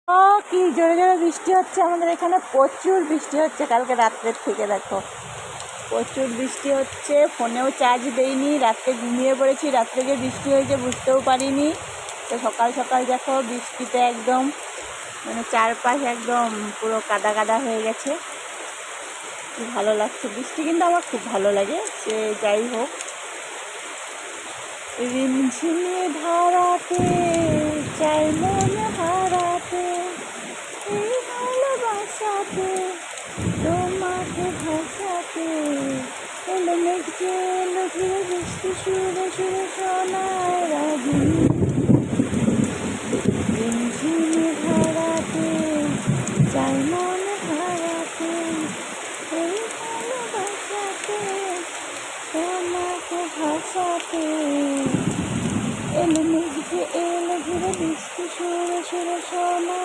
ও কি জোরে জোরে বৃষ্টি হচ্ছে আমাদের এখানে, প্রচুর বৃষ্টি হচ্ছে কালকে রাত্রের থেকে। দেখো প্রচুর বৃষ্টি হচ্ছে, ফোনেও চার্জ দেইনি, রাত্রে ঘুমিয়ে পড়েছি, রাত্রে যে বৃষ্টি হয়েছে বুঝতেও পারিনি। তো সকাল সকাল দেখো বৃষ্টিতে একদম মানে চারপাশ একদম পুরো কাদা কাদা হয়ে গেছে। কি ভালো লাগছে, বৃষ্টি কিন্তু আমার খুব ভালো লাগে। সে যাই হোক, রিমঝিমে ধারাতে চাই মন হারাতে, এই ভালোবাসাতে তোমাকে ভাসাতে, এলো মেঘ যে এলো ঘিরে বৃষ্টি সুরে সুরে শোনায় রাগিনী। রিমঝিমে ধারাতে চাই মন হারাতে, এই ভালোবাসাতে তোমাকে ভাসাতে, এলো মেঘ যে এলো ঘিরে বৃষ্টি সুরে সুরে শোনায়।